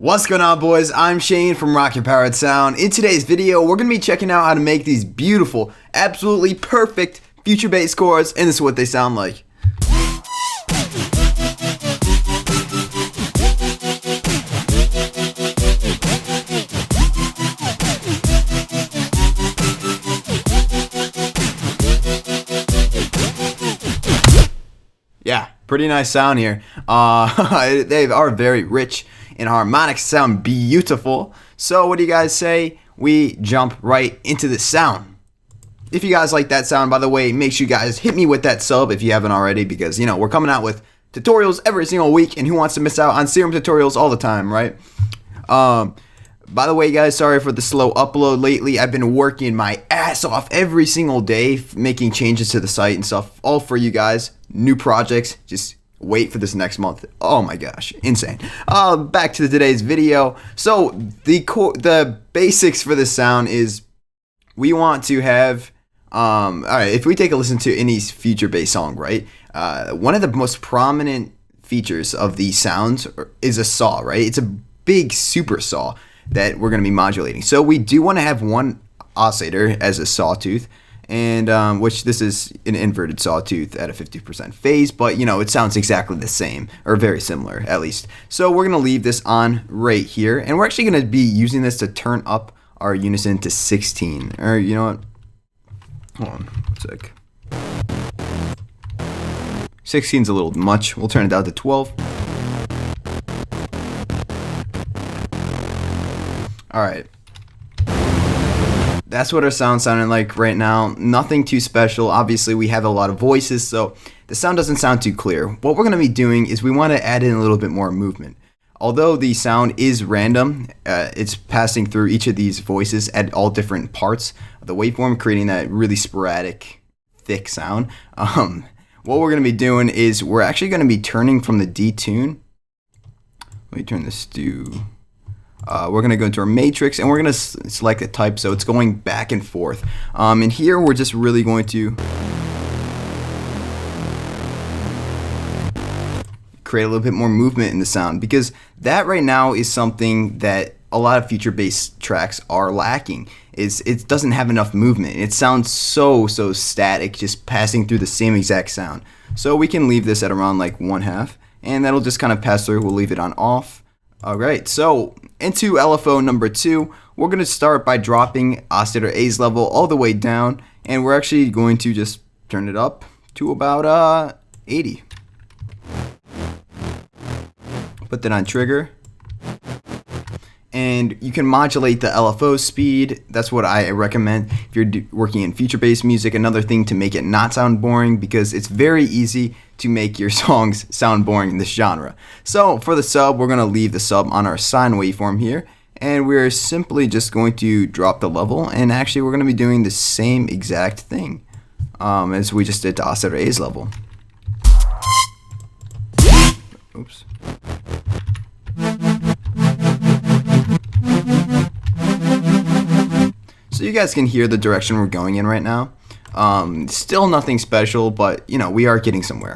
What's going on, boys? I'm Shane from Rock Your Powered Sound. In today's video, we're going to be checking out how to make these beautiful, absolutely perfect future bass chords, and this is what they sound like. Yeah, pretty nice sound here. They are very rich and harmonics sound beautiful. So what do you guys say we jump right into the sound? If you guys like that sound, by the way, make sure you guys hit me with that sub if you haven't already, because you know we're coming out with tutorials every single week, and who wants to miss out on Serum tutorials all the time, right? By the way, guys, sorry for the slow upload lately. I've been working my ass off every single day, making changes to the site and stuff, all for you guys. New projects, just wait for this next month. Oh my gosh, insane. Back to today's video. So the basics for this sound is we want to have all right, if we take a listen to any future bass song, right, one of the most prominent features of these sounds is a saw, right? It's a big super saw that we're going to be modulating. So we do want to have one oscillator as a sawtooth, and which this is an inverted sawtooth at a 50% phase, but you know it sounds exactly the same, or very similar at least. So we're gonna leave this on right here, and we're actually gonna be using this to turn up our unison to 16. Or you know what? Hold on a sec. 16's a little much. We'll turn it down to 12. All right. That's what our sound's sounding like right now. Nothing too special. Obviously, we have a lot of voices, so the sound doesn't sound too clear. What we're going to be doing is we want to add in a little bit more movement. Although the sound is random, it's passing through each of these voices at all different parts of the waveform, creating that really sporadic, thick sound. What we're going to be doing is we're actually going to be turning from the D tune. Let me turn this to... we're going to go into our matrix, and we're going to select the type, so it's going back and forth. And here we're just really going to create a little bit more movement in the sound, because that right now is something that a lot of future bass tracks are lacking. It doesn't have enough movement. It sounds so static, just passing through the same exact sound. So we can leave this at around like 1/2, and that'll just kind of pass through. We'll leave it on off. Alright, so into LFO number 2, we're going to start by dropping Oscillator A's level all the way down, and we're actually going to just turn it up to about 80. Put that on trigger, and you can modulate the LFO speed. That's what I recommend if you're working in future bass music. Another thing to make it not sound boring, because it's very easy to make your songs sound boring in this genre. So for the sub, we're going to leave the sub on our sine waveform here, and we're simply just going to drop the level, and actually we're going to be doing the same exact thing as we just did to Oscillator A's level. Oops. So you guys can hear the direction we're going in right now. Still nothing special, but you know, we are getting somewhere.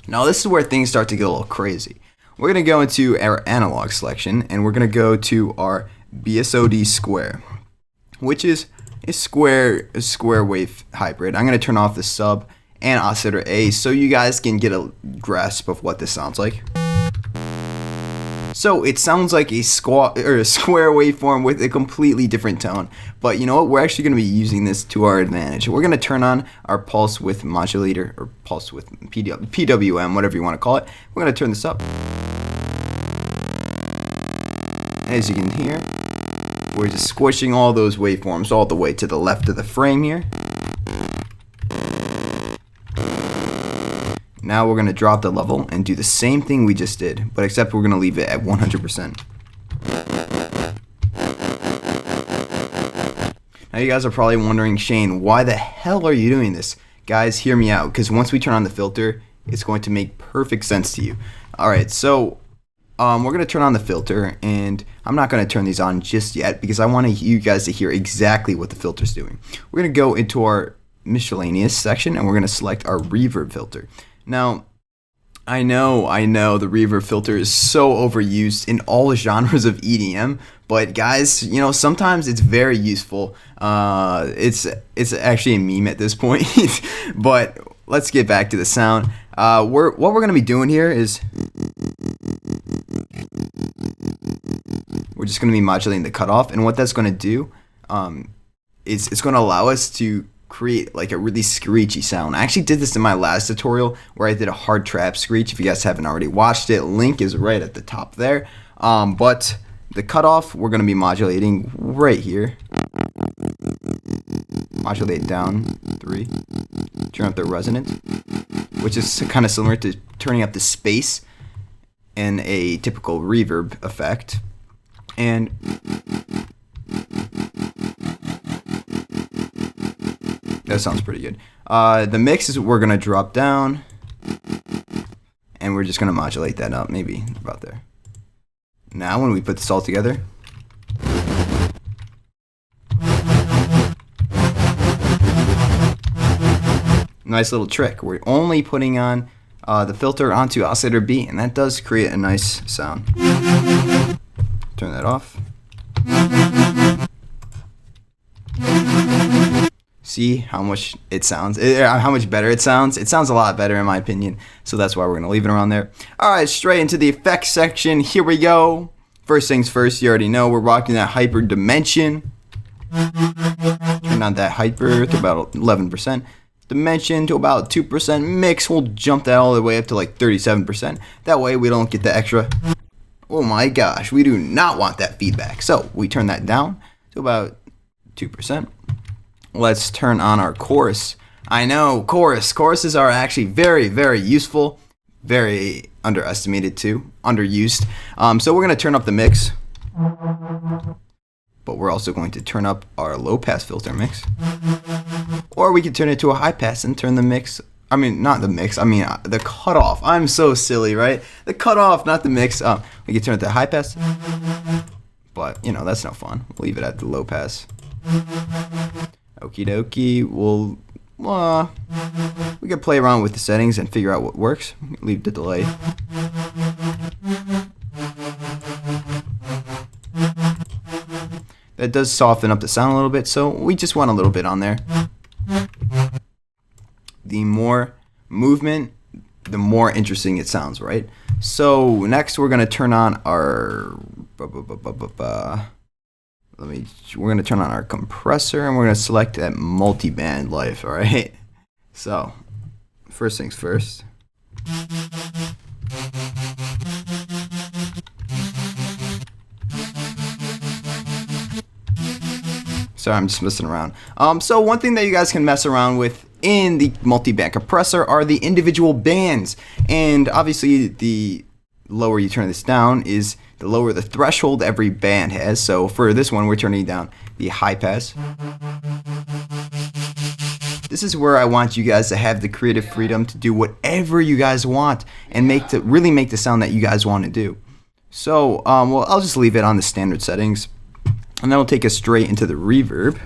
Now this is where things start to get a little crazy. We're going to go into our analog selection, and we're going to go to our BSOD square, which is a square wave hybrid. I'm going to turn off the sub and Oscillator A so you guys can get a grasp of what this sounds like. So it sounds like a square waveform with a completely different tone. But you know what? We're actually going to be using this to our advantage. We're going to turn on our pulse width modulator, or pulse width PWM, whatever you want to call it. We're going to turn this up. As you can hear, we're just squishing all those waveforms all the way to the left of the frame here. Now we're going to drop the level and do the same thing we just did, but except we're going to leave it at 100%. Now you guys are probably wondering, Shane, why the hell are you doing this? Guys, hear me out, because once we turn on the filter, it's going to make perfect sense to you. Alright, so we're going to turn on the filter, and I'm not going to turn these on just yet, because I want you guys to hear exactly what the filter's doing. We're going to go into our miscellaneous section, and we're going to select our reverb filter. Now, I know, the reverb filter is so overused in all genres of EDM, but guys, you know, sometimes it's very useful. It's actually a meme at this point, but let's get back to the sound. What we're gonna be doing here is we're just gonna be modulating the cutoff, and what that's gonna do is it's gonna allow us to create like a really screechy sound. I actually did this in my last tutorial where I did a hard trap screech. If you guys haven't already watched it, link is right at the top there. But the cutoff we're going to be modulating right here. Modulate down 3. Turn up the resonance, which is kind of similar to turning up the space in a typical reverb effect. And that sounds pretty good. The mix is we're gonna drop down, and we're just gonna modulate that up, maybe about there. Now, when we put this all together, nice little trick. We're only putting on the filter onto Oscillator B, and that does create a nice sound. Turn that off. See how much it sounds, how much better it sounds. It sounds a lot better in my opinion, so that's why we're gonna leave it around there. All right, straight into the effects section. Here we go. First things first, you already know we're rocking that hyper dimension. Turn on that hyper to about 11%. Dimension to about 2%. Mix, we'll jump that all the way up to like 37%. That way we don't get the extra. Oh my gosh, we do not want that feedback. So we turn that down to about 2%. Let's turn on our chorus. I know, choruses are actually very, very useful, very underestimated too, underused. So we're gonna turn up the mix, but we're also going to turn up our low pass filter mix, or we could turn it to a high pass and turn the mix. I mean, not the mix. I mean the cutoff. I'm so silly, right? The cutoff, not the mix. We could turn it to high pass, but you know that's no fun. We'll leave it at the low pass. Okie dokie, we can play around with the settings and figure out what works. Leave the delay. That does soften up the sound a little bit, so we just want a little bit on there. The more movement, the more interesting it sounds, right? So next we're gonna turn on our we're going to turn on our compressor, and we're going to select that multi-band life, all right? So, first things first. Sorry, I'm just messing around. So one thing that you guys can mess around with in the multi-band compressor are the individual bands. And obviously the lower you turn this down is the lower the threshold every band has. So for this one, we're turning down the high pass. This is where I want you guys to have the creative freedom to do whatever you guys want and really make the sound that you guys want to do. So, well, I'll just leave it on the standard settings, and that'll take us straight into the reverb.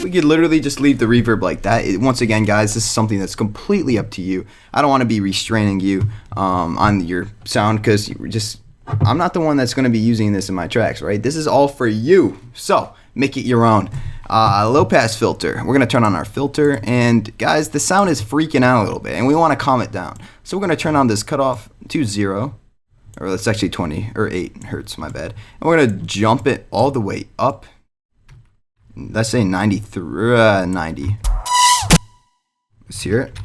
We could literally just leave the reverb like that. Once again, guys, this is something that's completely up to you. I don't want to be restraining you on your sound, because I'm not the one that's going to be using this in my tracks, right? This is all for you. So make it your own. Low pass filter. We're going to turn on our filter, and guys, the sound is freaking out a little bit, and we want to calm it down. So we're going to turn on this cutoff to 0, or that's actually 20 or 8 hertz, my bad. And we're going to jump it all the way up. Let's say 90. Let's hear it.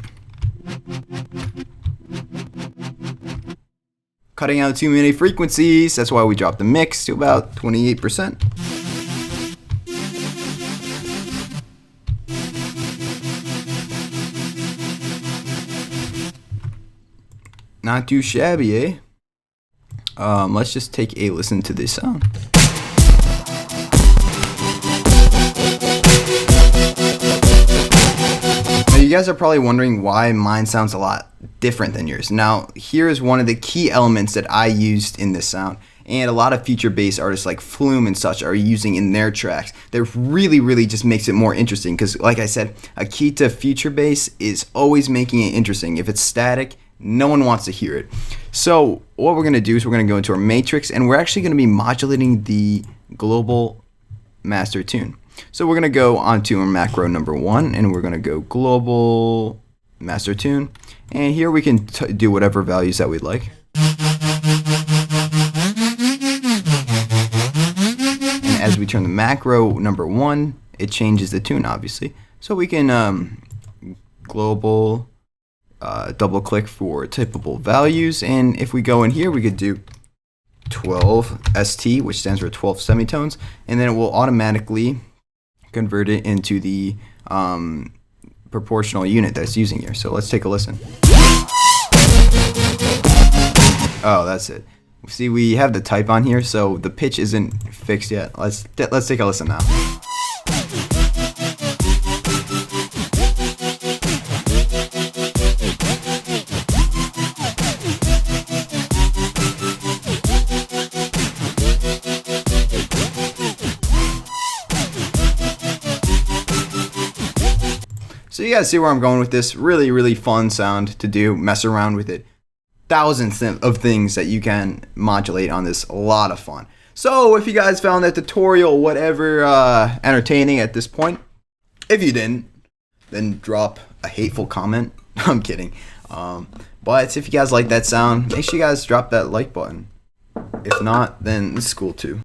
Cutting out too many frequencies. That's why we dropped the mix to about 28%. Not too shabby, eh? Let's just take a listen to this sound. Now, you guys are probably wondering why mine sounds a lot different than yours. Now, here is one of the key elements that I used in this sound, and a lot of future bass artists like Flume and such are using in their tracks. That really just makes it more interesting, because like I said, a key to future bass is always making it interesting. If it's static, no one wants to hear it. So what we're going to do is we're going to go into our matrix, and we're actually going to be modulating the global master tune. So we're going to go onto our macro number 1, and we're going to go global master tune, and here we can do whatever values that we'd like. And as we turn the macro number 1, it changes the tune, obviously. So we can global double click for typable values, and if we go in here, we could do 12 ST, which stands for 12 semitones, and then it will automatically convert it into the proportional unit that's using here. So let's take a listen. Oh, that's it. See, we have the type on here, so the pitch isn't fixed yet. Let's take a listen now. So you guys see where I'm going with this. Really fun sound to do, mess around with it. Thousands of things that you can modulate on this. A lot of fun. So if you guys found that tutorial whatever entertaining at this point, if you didn't, then drop a hateful comment. I'm kidding. But if you guys like that sound, make sure you guys drop that like button. If not, then this is cool too.